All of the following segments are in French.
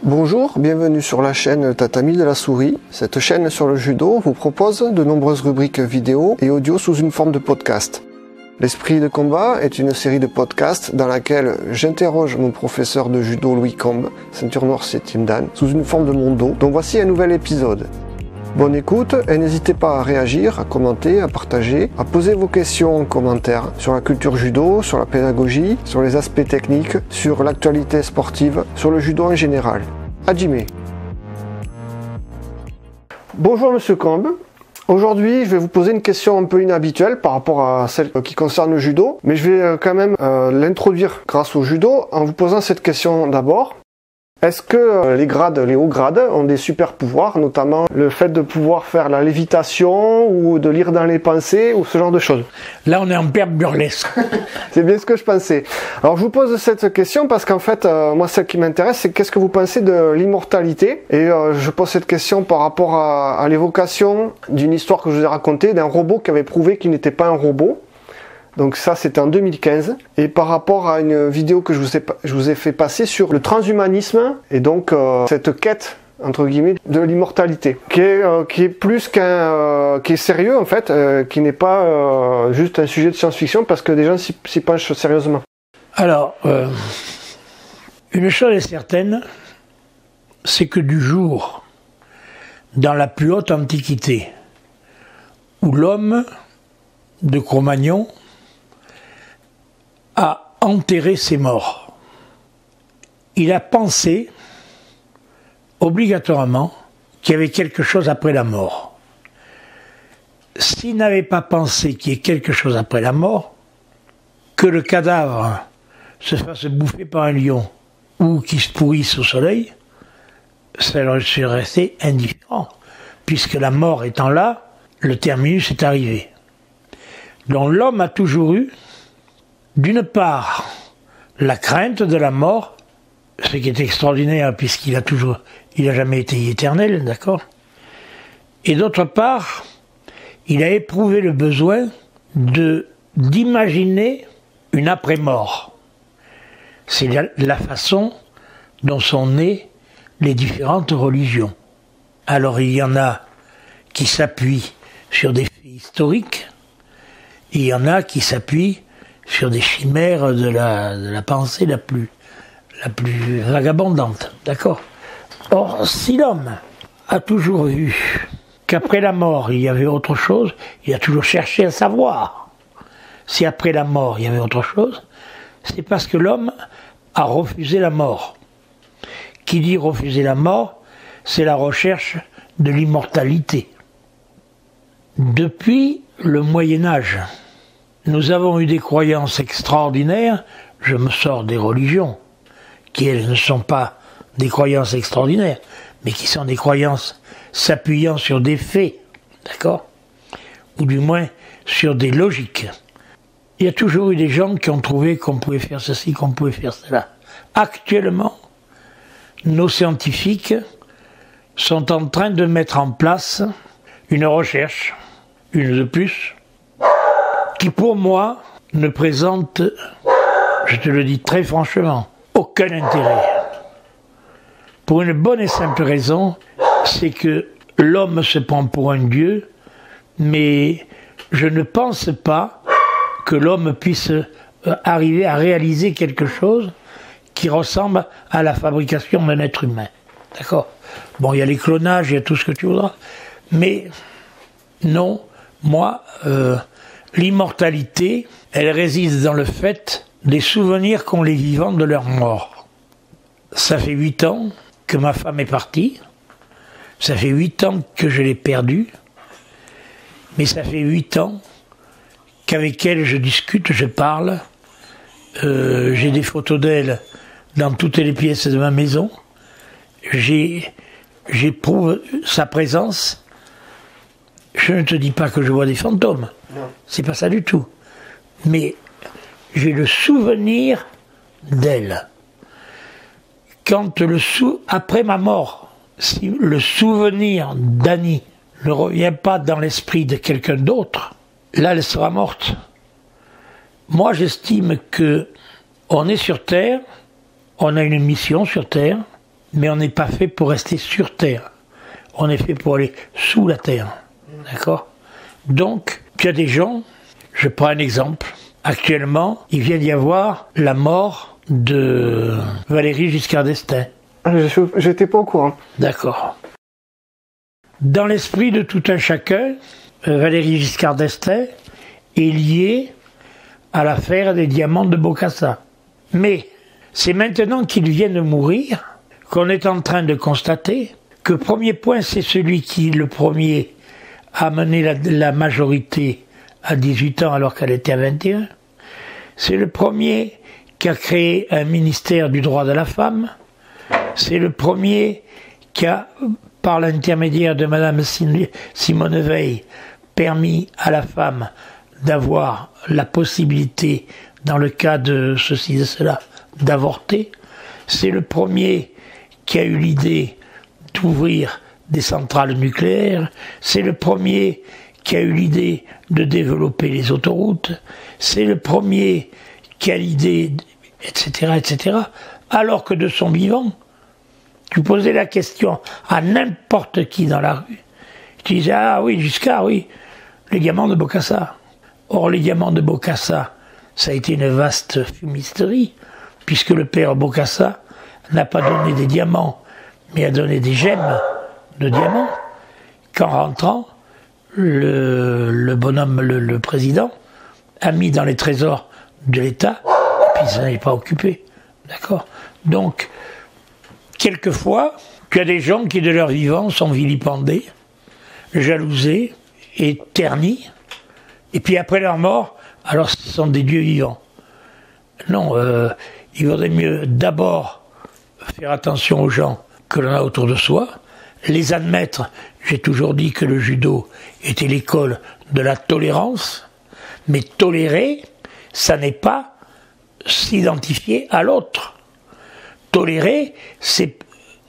Bonjour, bienvenue sur la chaîne Tatami de la Souris. Cette chaîne sur le judo vous propose de nombreuses rubriques vidéo et audio sous une forme de podcast. L'Esprit de combat est une série de podcasts dans laquelle j'interroge mon professeur de judo Louis Combe, ceinture noire 7e dan, sous une forme de mondo, dont voici un nouvel épisode. Bonne écoute et n'hésitez pas à réagir, à commenter, à partager, à poser vos questions en commentaire sur la culture judo, sur la pédagogie, sur les aspects techniques, sur l'actualité sportive, sur le judo en général. Hajime. Bonjour Monsieur Combe. Aujourd'hui, je vais vous poser une question un peu inhabituelle par rapport à celle qui concerne le judo, mais je vais quand même l'introduire grâce au judo en vous posant cette question d'abord. Est-ce que les hauts grades ont des super pouvoirs, notamment le fait de pouvoir faire la lévitation ou de lire dans les pensées ou ce genre de choses? Là, on est en perte burlesque. C'est bien ce que je pensais. Alors, je vous pose cette question parce qu'en fait, moi, ce qui m'intéresse, c'est qu'est-ce que vous pensez de l'immortalité? Et je pose cette question par rapport à l'évocation d'une histoire que je vous ai racontée d'un robot qui avait prouvé qu'il n'était pas un robot. Donc ça, c'était en 2015. Et par rapport à une vidéo que je vous ai fait passer sur le transhumanisme et donc cette quête entre guillemets de l'immortalité, qui est plus qui est sérieux en fait, qui n'est pas juste un sujet de science-fiction parce que des gens s'y penchent sérieusement. Alors, une chose est certaine, c'est que du jour, dans la plus haute antiquité, où l'homme de Cro-Magnon a enterré ses morts, il a pensé obligatoirement qu'il y avait quelque chose après la mort. S'il n'avait pas pensé qu'il y ait quelque chose après la mort, que le cadavre se fasse bouffer par un lion ou qu'il se pourrisse au soleil, ça leur serait resté indifférent, puisque la mort étant là, le terminus est arrivé. Donc l'homme a toujours eu, d'une part, la crainte de la mort, ce qui est extraordinaire puisqu'il a jamais été éternel, d'accord? Et d'autre part, il a éprouvé le besoin d'imaginer une après-mort. C'est la façon dont sont nées les différentes religions. Alors il y en a qui s'appuient sur des faits historiques, et il y en a qui s'appuient sur des chimères de la pensée la plus vagabondante, d'accord? Or, si l'homme a toujours vu qu'après la mort il y avait autre chose, il a toujours cherché à savoir si après la mort il y avait autre chose, c'est parce que l'homme a refusé la mort. Qui dit refuser la mort, c'est la recherche de l'immortalité. Depuis le Moyen-Âge, nous avons eu des croyances extraordinaires, je me sors des religions, qui elles ne sont pas des croyances extraordinaires, mais qui sont des croyances s'appuyant sur des faits, d'accord? Ou du moins sur des logiques. Il y a toujours eu des gens qui ont trouvé qu'on pouvait faire ceci, qu'on pouvait faire cela. Actuellement, nos scientifiques sont en train de mettre en place une recherche, une de plus, qui pour moi ne présente, je te le dis très franchement, aucun intérêt. Pour une bonne et simple raison, c'est que l'homme se prend pour un dieu, mais je ne pense pas que l'homme puisse arriver à réaliser quelque chose qui ressemble à la fabrication d'un être humain. D'accord? Bon, il y a les clonages, il y a tout ce que tu voudras, mais non, moi, l'immortalité, elle réside dans le fait des souvenirs qu'ont les vivants de leur mort. Ça fait 8 ans que ma femme est partie, ça fait 8 ans que je l'ai perdue, mais ça fait 8 ans qu'avec elle je discute, je parle, j'ai des photos d'elle dans toutes les pièces de ma maison, j'éprouve sa présence. Je ne te dis pas que je vois des fantômes, non. C'est pas ça du tout. Mais j'ai le souvenir d'elle. Quand après ma mort, si le souvenir d'Annie ne revient pas dans l'esprit de quelqu'un d'autre, là elle sera morte. Moi j'estime que on est sur Terre, on a une mission sur Terre, mais on n'est pas fait pour rester sur Terre. On est fait pour aller sous la Terre. D'accord? Donc, il y a des gens, je prends un exemple. Actuellement, il vient d'y avoir la mort de Valéry Giscard d'Estaing. J'étais pas au courant. D'accord. Dans l'esprit de tout un chacun, Valéry Giscard d'Estaing est lié à l'affaire des diamants de Bokassa. Mais c'est maintenant qu'il vient de mourir qu'on est en train de constater que premier point, c'est celui qui, le premier, a mené la majorité à 18 ans alors qu'elle était à 21. C'est le premier qui a créé un ministère du droit de la femme. C'est le premier qui a, par l'intermédiaire de Madame Simone Veil, permis à la femme d'avoir la possibilité, dans le cas de ceci et cela, d'avorter. C'est le premier qui a eu l'idée d'ouvrir des centrales nucléaires. C'est le premier qui a eu l'idée de développer les autoroutes. C'est le premier qui a l'idée, etc., etc. Alors que de son vivant, tu posais la question à n'importe qui dans la rue. Tu disais, ah oui, Giscard, oui, les diamants de Bokassa. Or, les diamants de Bokassa, ça a été une vaste fumisterie, puisque le père Bokassa n'a pas donné des diamants, mais a donné des gemmes de diamants, qu'en rentrant, le bonhomme, le président, a mis dans les trésors de l'État, et puis ça n'est pas occupé. D'accord? Donc, quelquefois, tu as des gens qui, de leur vivant, sont vilipendés, jalousés et ternis, et puis après leur mort, alors ce sont des dieux vivants. Non, il vaudrait mieux d'abord faire attention aux gens que l'on a autour de soi, les admettre. J'ai toujours dit que le judo était l'école de la tolérance, mais tolérer, ça n'est pas s'identifier à l'autre. Tolérer, c'est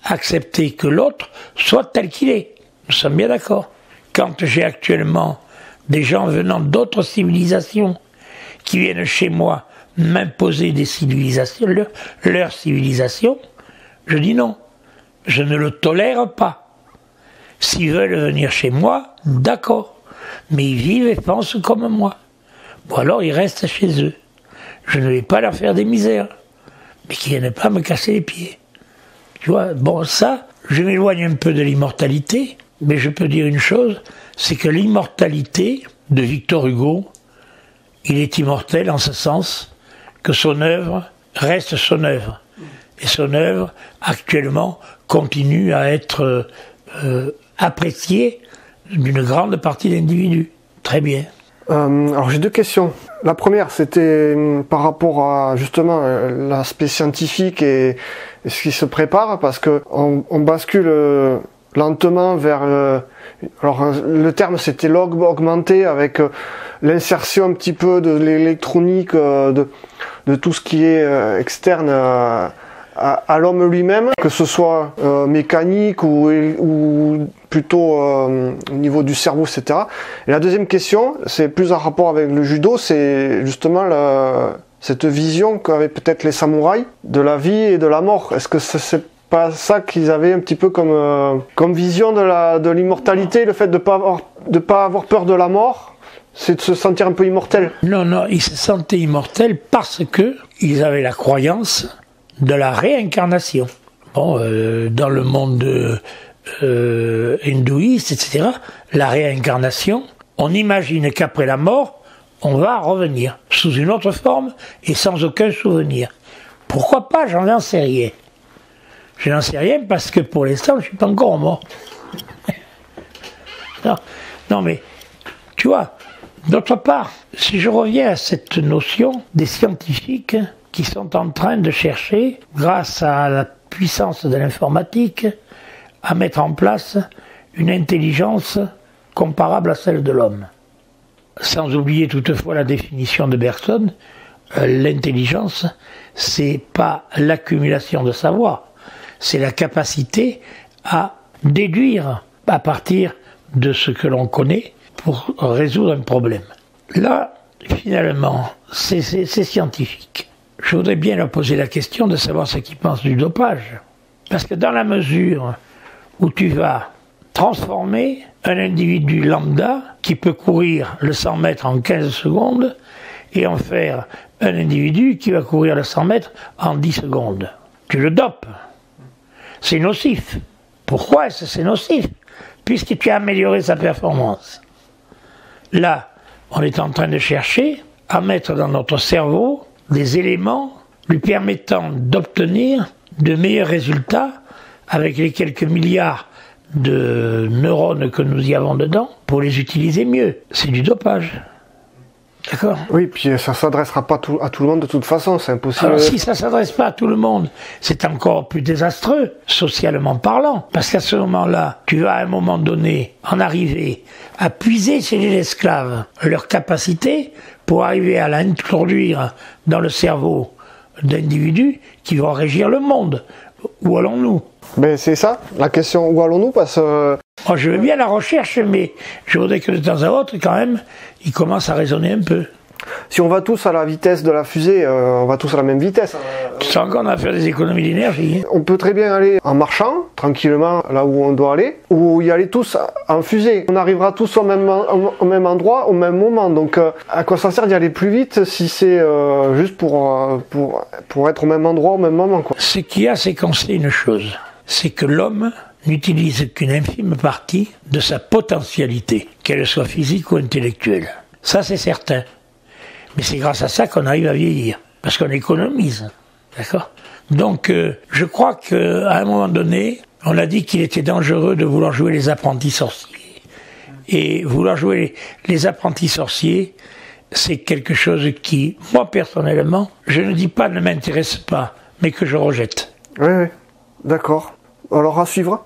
accepter que l'autre soit tel qu'il est. Nous sommes bien d'accord. Quand j'ai actuellement des gens venant d'autres civilisations qui viennent chez moi m'imposer des civilisations, leur civilisation, je dis non. Je ne le tolère pas. S'ils veulent venir chez moi, d'accord. Mais ils vivent et pensent comme moi. Bon alors ils restent chez eux. Je ne vais pas leur faire des misères. Mais qu'ils viennent pas me casser les pieds. Tu vois, bon ça, je m'éloigne un peu de l'immortalité, mais je peux dire une chose, c'est que l'immortalité de Victor Hugo, il est immortel en ce sens que son œuvre reste son œuvre. Et son œuvre, actuellement, continue à être appréciée d'une grande partie d'individus. Très bien. Alors j'ai deux questions. La première, c'était par rapport à justement l'aspect scientifique et ce qui se prépare, parce que on bascule lentement vers... alors le terme c'était augmenté avec l'insertion un petit peu de l'électronique, de tout ce qui est externe à l'homme lui-même, que ce soit mécanique ou plutôt au niveau du cerveau, etc. Et la deuxième question, c'est plus en rapport avec le judo, c'est justement cette vision qu'avaient peut-être les samouraïs de la vie et de la mort. Est-ce que c'est pas ça qu'ils avaient un petit peu comme vision de l'immortalité, le fait de pas avoir peur de la mort, c'est de se sentir un peu immortel? Non, non, ils se sentaient immortels parce que ils avaient la croyance de la réincarnation. Bon, dans le monde hindouiste, etc., la réincarnation, on imagine qu'après la mort, on va revenir sous une autre forme et sans aucun souvenir. Pourquoi pas? J'en sais rien. Je n'en sais rien parce que pour l'instant, je suis pas encore mort. Non, mais tu vois, d'autre part, si je reviens à cette notion des scientifiques qui sont en train de chercher, grâce à la puissance de l'informatique, à mettre en place une intelligence comparable à celle de l'homme. Sans oublier toutefois la définition de Bergson, l'intelligence, c'est pas l'accumulation de savoir, c'est la capacité à déduire à partir de ce que l'on connaît pour résoudre un problème. Là, finalement, c'est scientifique. Je voudrais bien leur poser la question de savoir ce qu'ils pensent du dopage. Parce que dans la mesure où tu vas transformer un individu lambda qui peut courir le 100 mètres en 15 secondes et en faire un individu qui va courir le 100 mètres en 10 secondes. Tu le dopes. C'est nocif. Pourquoi est-ce que c'est nocif? Puisque tu as amélioré sa performance. Là, on est en train de chercher à mettre dans notre cerveau des éléments lui permettant d'obtenir de meilleurs résultats avec les quelques milliards de neurones que nous y avons dedans pour les utiliser mieux. C'est du dopage. D'accord? Oui, puis ça ne s'adressera pas à tout le monde de toute façon, c'est impossible. Alors si ça ne s'adresse pas à tout le monde, c'est encore plus désastreux, socialement parlant. Parce qu'à ce moment-là, tu vas à un moment donné en arriver à puiser chez les esclaves leur capacité pour arriver à l'introduire dans le cerveau d'individus qui vont régir le monde. Où allons-nous? Mais c'est ça, la question, où allons-nous? Parce que... Moi, je veux bien la recherche, mais je voudrais que de temps à autre, quand même, ils commencent à raisonner un peu. Si on va tous à la vitesse de la fusée, on va tous à la même vitesse. Tu sens qu'on a fait des économies d'énergie. On peut très bien aller en marchant, tranquillement, là où on doit aller, ou y aller tous en fusée. On arrivera tous au même endroit, au même moment. Donc, à quoi ça sert d'y aller plus vite si c'est juste pour être au même endroit, au même moment, quoi. Ce qu'il y a, c'est qu'on sait une chose. C'est que l'homme n'utilise qu'une infime partie de sa potentialité, qu'elle soit physique ou intellectuelle. Ça, c'est certain. Mais c'est grâce à ça qu'on arrive à vieillir, parce qu'on économise. D'accord? Donc, je crois qu'à un moment donné, on a dit qu'il était dangereux de vouloir jouer les apprentis sorciers. Et vouloir jouer les apprentis sorciers, c'est quelque chose qui, moi personnellement, je ne dis pas ne m'intéresse pas, mais que je rejette. Oui, d'accord. Alors à suivre.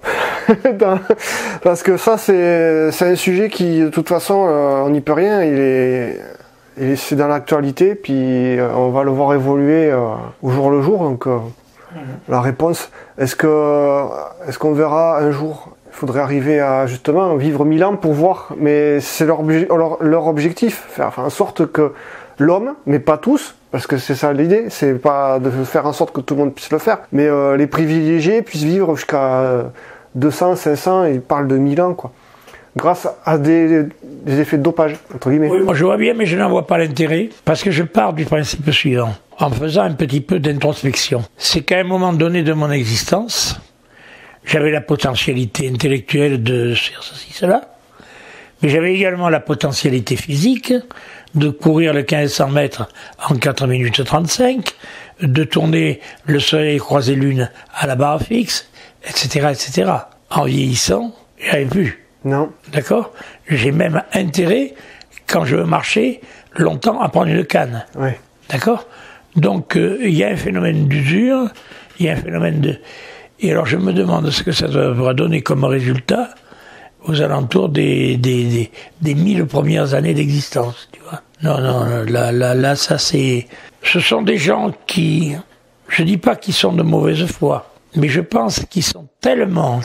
Parce que ça, c'est un sujet qui, de toute façon, on n'y peut rien. C'est dans l'actualité, puis on va le voir évoluer au jour le jour. Donc, la réponse, est-ce qu'on verra un jour? Il faudrait arriver à justement vivre 1000 ans pour voir. Mais c'est leur objectif, faire en sorte que l'homme, mais pas tous, parce que c'est ça l'idée, c'est pas de faire en sorte que tout le monde puisse le faire, mais les privilégiés puissent vivre jusqu'à 200, 500, ils parlent de 1000 ans, quoi. Grâce à des effets de dopage, entre guillemets. Oui, moi je vois bien, mais je n'en vois pas l'intérêt, parce que je pars du principe suivant, en faisant un petit peu d'introspection. C'est qu'à un moment donné de mon existence, j'avais la potentialité intellectuelle de faire ceci, cela, mais j'avais également la potentialité physique de courir le 1500 mètres en 4 minutes 35, de tourner le soleil croisé lune à la barre fixe, etc., etc. En vieillissant, j'avais plus. Non. D'accord? J'ai même intérêt, quand je veux marcher, longtemps à prendre une canne. Oui. D'accord? Donc, il y a un phénomène d'usure, il y a un phénomène de... Et alors, je me demande ce que ça devra donner comme résultat aux alentours des 1000 premières années d'existence, tu vois. Non, là, ça c'est... Ce sont des gens qui... Je dis pas qu'ils sont de mauvaise foi, mais je pense qu'ils sont tellement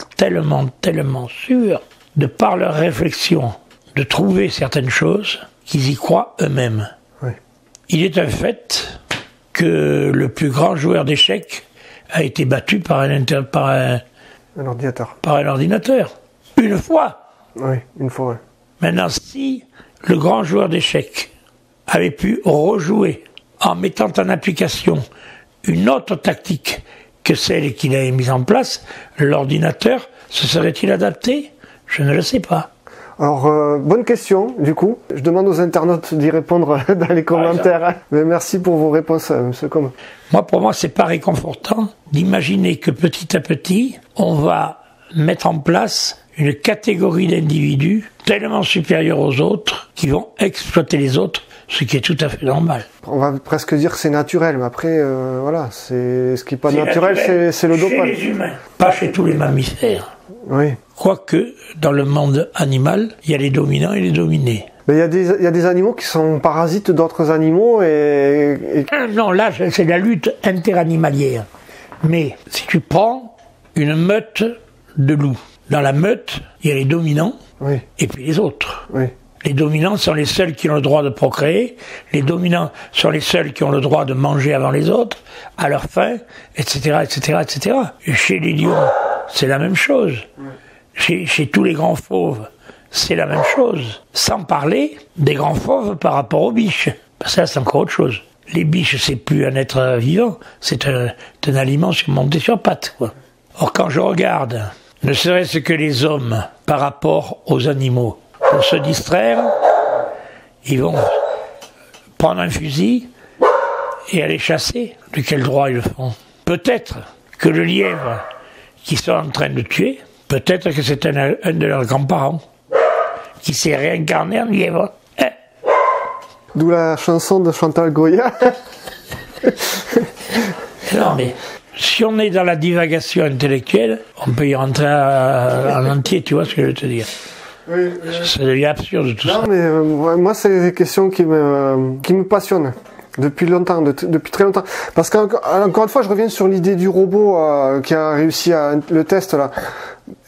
sûrs, de par leur réflexion, de trouver certaines choses, qu'ils y croient eux-mêmes. Oui. Il est un fait que le plus grand joueur d'échecs a été battu par un ordinateur. Par un ordinateur. Une fois. Oui, une fois, oui. Maintenant, si le grand joueur d'échecs avait pu rejouer en mettant en application une autre tactique que celle qu'il avait mise en place, l'ordinateur se serait-il adapté? Je ne le sais pas. Alors, bonne question, du coup. Je demande aux internautes d'y répondre dans les commentaires. Mais merci pour vos réponses, monsieur Combe. Pour moi, c'est pas réconfortant d'imaginer que petit à petit, on va mettre en place une catégorie d'individus tellement supérieure aux autres qui vont exploiter les autres, ce qui est tout à fait normal. On va presque dire que c'est naturel, mais après, voilà, ce qui n'est pas naturel, c'est le dopage. Chez les humains, pas chez tous les mammifères. Oui. Quoique, dans le monde animal, il y a les dominants et les dominés. Mais il y a des animaux qui sont parasites d'autres animaux et... Non, là, c'est la lutte interanimalière. Mais si tu prends une meute de loups, dans la meute, il y a les dominants oui. et puis les autres. Oui. Les dominants sont les seuls qui ont le droit de procréer, les dominants sont les seuls qui ont le droit de manger avant les autres, à leur faim, etc., etc., etc. Et chez les lions, c'est la même chose. Chez tous les grands fauves, c'est la même chose. Sans parler des grands fauves par rapport aux biches. Ça, c'est encore autre chose. Les biches, c'est plus un être vivant, c'est un aliment monté sur pattes, quoi. Or, quand je regarde, ne serait-ce que les hommes par rapport aux animaux, pour se distraire, ils vont prendre un fusil et aller chasser. De quel droit ils le font? Peut-être que le lièvre qu'ils sont en train de tuer, peut-être que c'est un de leurs grands-parents qui s'est réincarné en lièvre. D'où la chanson de Chantal Goya. Non, mais si on est dans la divagation intellectuelle, on peut y rentrer en entier, tu vois ce que je veux te dire. Oui. Ça devient absurde tout ça. Non, mais moi, c'est des questions qui me passionnent. Depuis longtemps, depuis très longtemps. Parce qu'encore une fois, je reviens sur l'idée du robot qui a réussi le test là.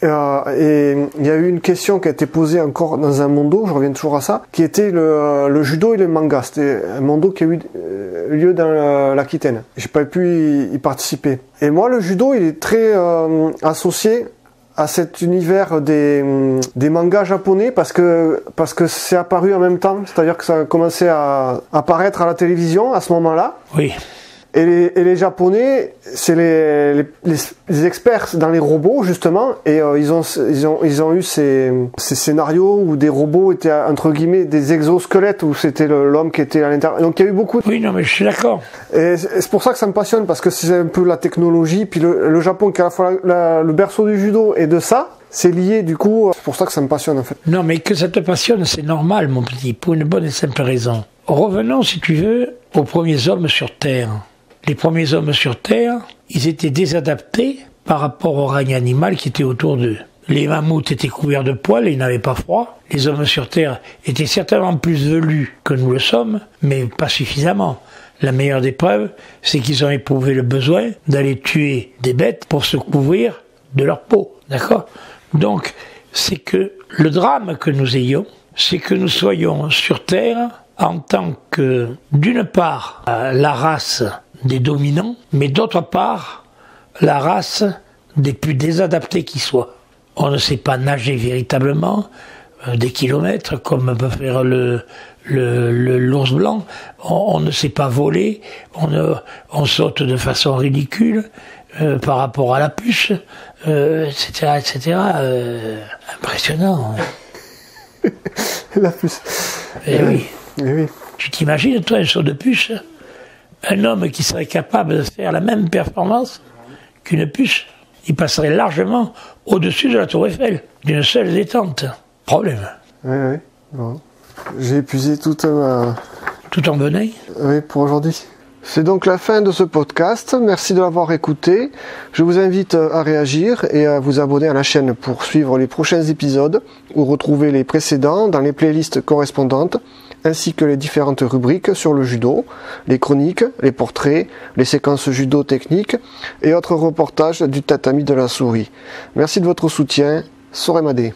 Et il y a eu une question qui a été posée encore dans un mondo, je reviens toujours à ça, qui était le judo et le manga. C'était un mondo qui a eu lieu dans l'Aquitaine. J'ai pas pu y participer. Et moi, le judo, il est très associé à cet univers des mangas japonais parce que c'est apparu en même temps, c'est-à-dire que ça a commencé à apparaître à la télévision à ce moment-là. Oui. Et les Japonais, c'est les experts dans les robots justement, et ils ont eu ces scénarios où des robots étaient entre guillemets des exosquelettes où c'était l'homme qui était à l'intérieur. Donc il y a eu beaucoup. Oui, non, mais je suis d'accord. Et c'est pour ça que ça me passionne parce que c'est un peu la technologie, puis le Japon qui est à la fois le berceau du judo et de ça. C'est lié du coup, c'est pour ça que ça me passionne en fait. Non, mais que ça te passionne, c'est normal, mon petit, pour une bonne et simple raison. Revenons, si tu veux, aux premiers hommes sur Terre. Les premiers hommes sur Terre, ils étaient désadaptés par rapport au règne animal qui était autour d'eux. Les mammouths étaient couverts de poils et ils n'avaient pas froid. Les hommes sur Terre étaient certainement plus velus que nous le sommes, mais pas suffisamment. La meilleure des preuves, c'est qu'ils ont éprouvé le besoin d'aller tuer des bêtes pour se couvrir de leur peau. D'accord ? Donc, c'est que le drame que nous ayons, c'est que nous soyons sur Terre en tant que, d'une part, la race des dominants, mais d'autre part, la race des plus désadaptés qui soient. On ne sait pas nager véritablement des kilomètres comme peut faire l'ours blanc. On ne sait pas voler. On saute de façon ridicule par rapport à la puce, etc., etc. Impressionnant. La puce. Eh oui. Eh oui. Tu t'imagines, toi, un saut de puce? Un homme qui serait capable de faire la même performance qu'une puce, il passerait largement au-dessus de la tour Eiffel, d'une seule détente. Problème. Oui. Bon. J'ai épuisé toute ma... Tout en venin. Oui, pour aujourd'hui. C'est donc la fin de ce podcast. Merci de l'avoir écouté. Je vous invite à réagir et à vous abonner à la chaîne pour suivre les prochains épisodes ou retrouver les précédents dans les playlists correspondantes, ainsi que les différentes rubriques sur le judo, les chroniques, les portraits, les séquences judo techniques et autres reportages du tatami de la souris. Merci de votre soutien. Soremade.